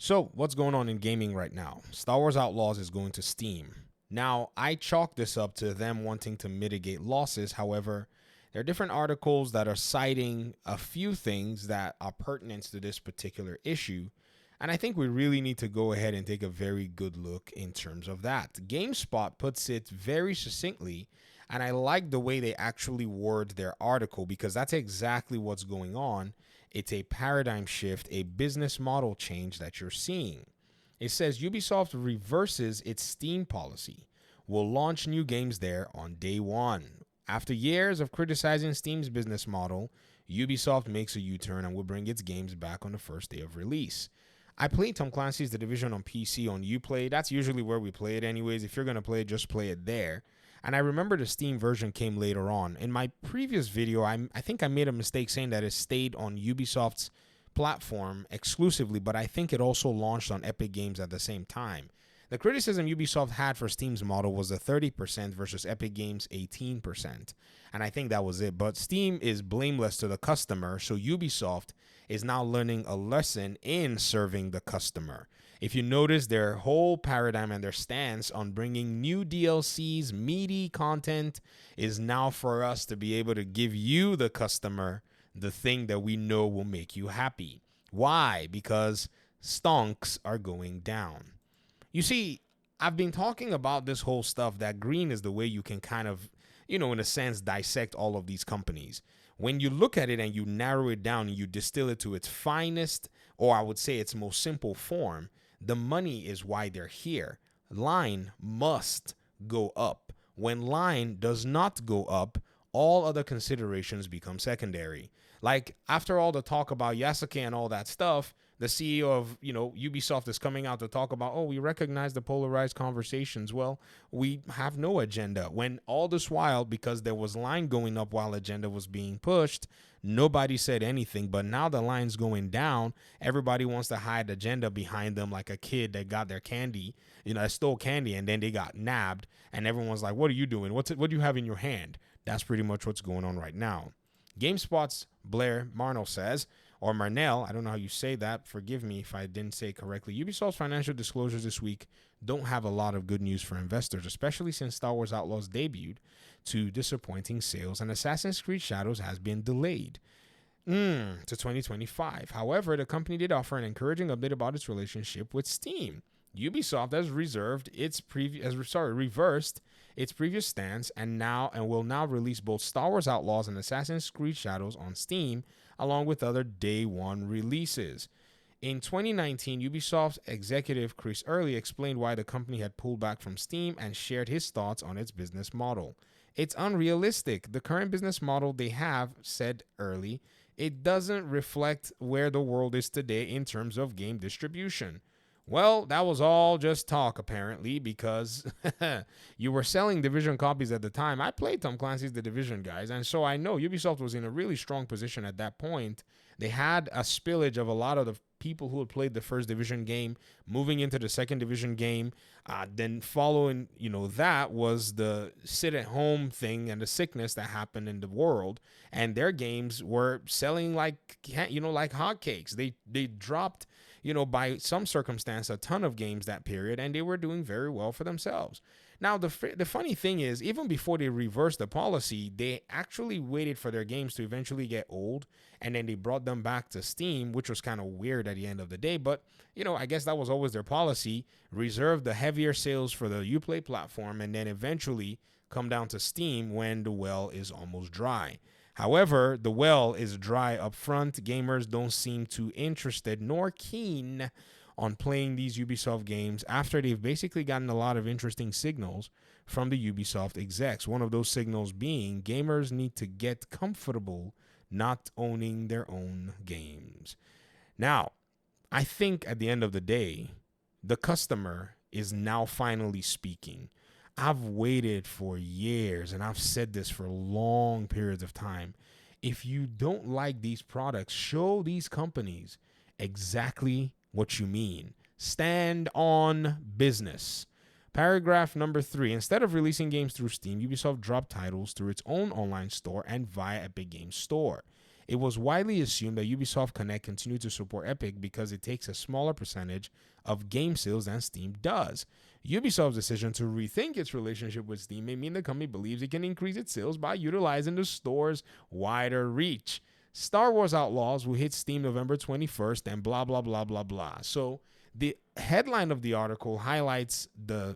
So, what's going on in gaming right now? Star Wars Outlaws is going to Steam. Now, I chalk this up to them wanting to mitigate losses. However, there are different articles that are citing a few things that are pertinent to this particular issue. And I think we really need to go ahead and take a very good look in terms of that. GameSpot puts it very succinctly, and I like the way they actually word their article because that's exactly what's going on. It's a paradigm shift, a business model change that you're seeing. It says Ubisoft reverses its Steam policy, will launch new games there on day one. After years of criticizing Steam's business model, Ubisoft makes a U-turn and will bring its games back on the first day of release. I played Tom Clancy's The Division on PC on Uplay. That's usually where we play it anyways. If you're going to play it, just play it there. And I remember the Steam version came later on. In my previous video, I think I made a mistake saying that it stayed on Ubisoft's platform exclusively, but I think it also launched on Epic Games at the same time. The criticism Ubisoft had for Steam's model was the 30% versus Epic Games' 18%. And I think that was it. But Steam is blameless to the customer, so Ubisoft is now learning a lesson in serving the customer. If you notice, their whole paradigm and their stance on bringing new DLCs, meaty content, is now for us to be able to give you, the customer, the thing that we know will make you happy. Why? Because stonks are going down. You see, I've been talking about this whole stuff that green is the way you can kind of, in a sense, dissect all of these companies. When you look at it and you narrow it down and you distill it to its finest, or I would say its most simple form, the money is why they're here. Line must go up. When line does not go up, all other considerations become secondary. Like, after all the talk about Yasuke and all that stuff, the CEO of, Ubisoft is coming out to talk about, oh, we recognize the polarized conversations. Well, we have no agenda. When all this while, because there was line going up while agenda was being pushed, nobody said anything. But now the line's going down. Everybody wants to hide agenda behind them, like a kid that got their candy, stole candy, and then they got nabbed. And everyone's like, what are you doing? What do you have in your hand? That's pretty much what's going on right now. GameSpot's Blair Marnell says, or Marnell, I don't know how you say that. Forgive me if I didn't say it correctly. Ubisoft's financial disclosures this week don't have a lot of good news for investors, especially since Star Wars Outlaws debuted to disappointing sales and Assassin's Creed Shadows has been delayed to 2025. However, the company did offer an encouraging update about its relationship with Steam. Ubisoft has reversed its previous stance and will now release both Star Wars Outlaws and Assassin's Creed Shadows on Steam, along with other day one releases. In 2019, Ubisoft executive Chris Early explained why the company had pulled back from Steam and shared his thoughts on its business model. It's unrealistic. The current business model they have, said Early, it doesn't reflect where the world is today in terms of game distribution. Well, that was all just talk, apparently, because you were selling Division copies at the time. I played Tom Clancy's The Division, guys, and so I know Ubisoft was in a really strong position at that point. They had a spillage of a lot of the people who had played the first Division game moving into the second Division game. Then following, that was the sit-at-home thing and the sickness that happened in the world, and their games were selling like hotcakes. They dropped, by some circumstance, a ton of games that period, and they were doing very well for themselves. Now, the funny thing is, even before they reversed the policy, they actually waited for their games to eventually get old, and then they brought them back to Steam, which was kind of weird at the end of the day. But, I guess that was always their policy, reserve the heavier sales for the Uplay platform, and then eventually come down to Steam when the well is almost dry. However, the well is dry up front. Gamers don't seem too interested nor keen on playing these Ubisoft games after they've basically gotten a lot of interesting signals from the Ubisoft execs. One of those signals being gamers need to get comfortable not owning their own games. Now, I think at the end of the day, the customer is now finally speaking. I've waited for years, and I've said this for long periods of time. If you don't like these products, show these companies exactly what you mean. Stand on business. Paragraph number 3. Instead of releasing games through Steam, Ubisoft dropped titles through its own online store and via Epic Games Store. It was widely assumed that Ubisoft Connect continued to support Epic because it takes a smaller percentage of game sales than Steam does. Ubisoft's decision to rethink its relationship with Steam may mean the company believes it can increase its sales by utilizing the store's wider reach. Star Wars Outlaws will hit Steam November 21st and blah, blah, blah, blah, blah. So the headline of the article highlights the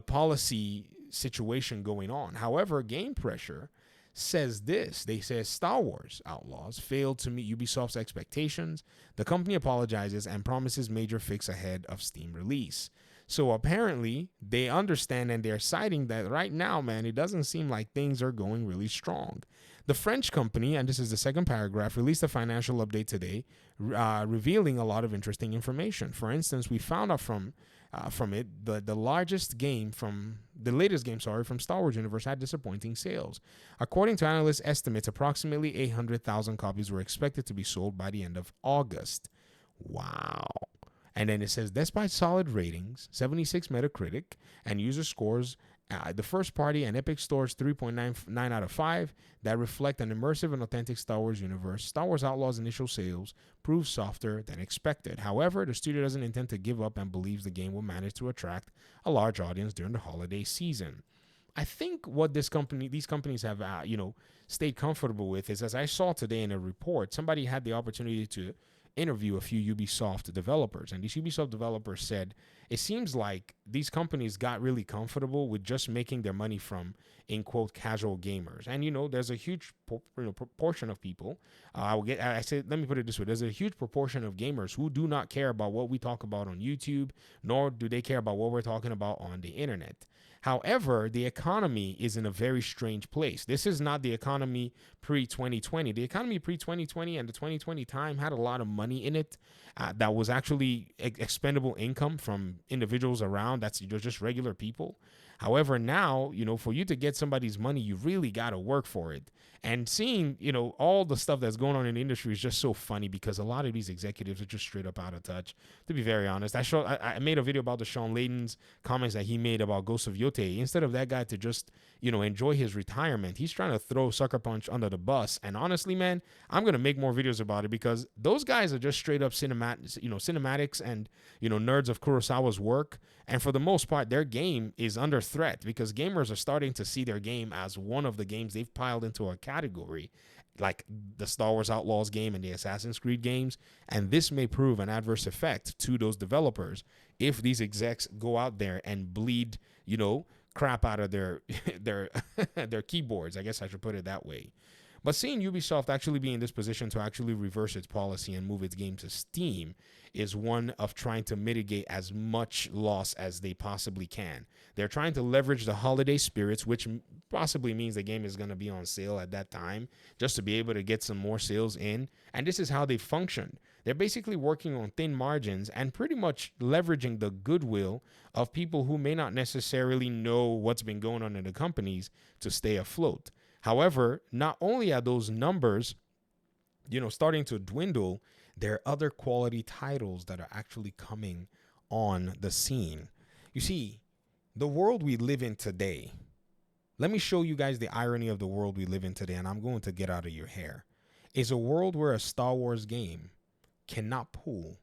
policy situation going on. However, Game Pressure says this. They say Star Wars Outlaws failed to meet Ubisoft's expectations. The company apologizes and promises major fix ahead of Steam release. So apparently they understand and they're citing that right now, man, it doesn't seem like things are going really strong. The French company, and this is the second paragraph, released a financial update today, revealing a lot of interesting information. For instance, we found out from it the latest game from Star Wars Universe had disappointing sales. According to analyst estimates, approximately 800,000 copies were expected to be sold by the end of August. Wow. And then it says, despite solid ratings, 76 Metacritic, and user scores, the first party and Epic Store's 3.99 out of 5 that reflect an immersive and authentic Star Wars universe, Star Wars Outlaws' initial sales proved softer than expected. However, the studio doesn't intend to give up and believes the game will manage to attract a large audience during the holiday season. I think what these companies have, stayed comfortable with is, as I saw today in a report, somebody had the opportunity to interview a few Ubisoft developers, and these Ubisoft developers said it seems like these companies got really comfortable with just making their money from, in quote, casual gamers. And there's a huge proportion of people. Let me put it this way: there's a huge proportion of gamers who do not care about what we talk about on YouTube, nor do they care about what we're talking about on the internet. However, the economy is in a very strange place. This is not the economy pre-2020. The economy pre-2020 and the 2020 time had a lot of money in it that was actually expendable income from individuals around. That's just regular people. However, now, for you to get somebody's money, you really got to work for it. And seeing, all the stuff that's going on in the industry is just so funny because a lot of these executives are just straight up out of touch, to be very honest. I made a video about the Sean Layden's comments that he made about Ghost of Yote. Instead of that guy to just, enjoy his retirement, he's trying to throw Sucker Punch under the bus. And honestly, man, I'm going to make more videos about it because those guys are just straight up cinematics and, nerds of Kurosawa's work. And for the most part, their game is under threat because gamers are starting to see their game as one of the games they've piled into a category, like the Star Wars Outlaws game and the Assassin's Creed games. And this may prove an adverse effect to those developers if these execs go out there and bleed, crap out of their their keyboards. I guess I should put it that way. But seeing Ubisoft actually be in this position to actually reverse its policy and move its game to Steam is one of trying to mitigate as much loss as they possibly can. They're trying to leverage the holiday spirits, which possibly means the game is going to be on sale at that time, just to be able to get some more sales in. And this is how they function. They're basically working on thin margins and pretty much leveraging the goodwill of people who may not necessarily know what's been going on in the companies to stay afloat. However, not only are those numbers, starting to dwindle, there are other quality titles that are actually coming on the scene. You see, the world we live in today, let me show you guys the irony of the world we live in today, and I'm going to get out of your hair, is a world where a Star Wars game cannot pull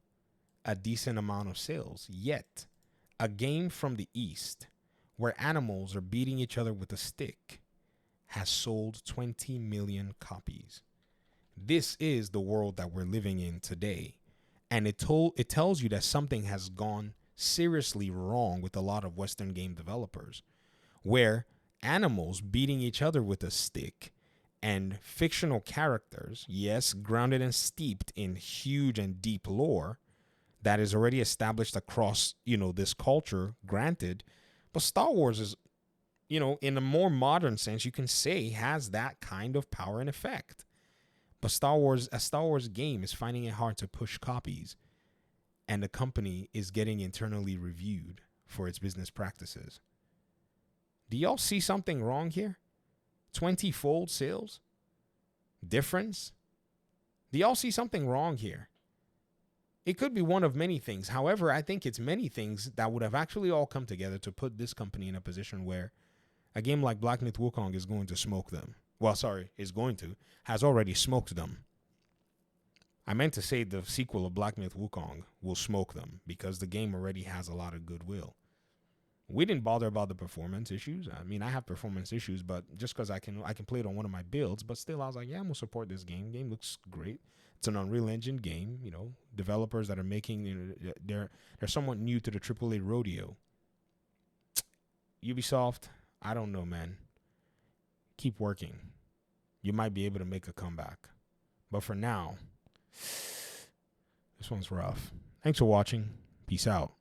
a decent amount of sales. Yet, a game from the East where animals are beating each other with a stick has sold 20 million copies. This is the world that we're living in today. And it tells you that something has gone seriously wrong with a lot of Western game developers, where animals beating each other with a stick and fictional characters, yes, grounded and steeped in huge and deep lore that is already established across, this culture, granted, but Star Wars is, in a more modern sense, you can say has that kind of power and effect. But a Star Wars game is finding it hard to push copies, and the company is getting internally reviewed for its business practices. Do y'all see something wrong here? 20-fold sales difference? Do y'all see something wrong here? It could be one of many things. However, I think it's many things that would have actually all come together to put this company in a position where a game like Black Myth Wukong is going to smoke them. well, sorry, is going to, has already smoked them. I meant to say the sequel of Black Myth Wukong will smoke them because the game already has a lot of goodwill. We didn't bother about the performance issues. I mean, I have performance issues, but just because I can play it on one of my builds, but still I was like, yeah, I'm gonna support this game. Game looks great. It's an Unreal Engine game, you know, developers that are making, you know, they're somewhat new to the AAA rodeo. Ubisoft, I don't know, man. Keep working. You might be able to make a comeback. But for now, this one's rough. Thanks for watching. Peace out.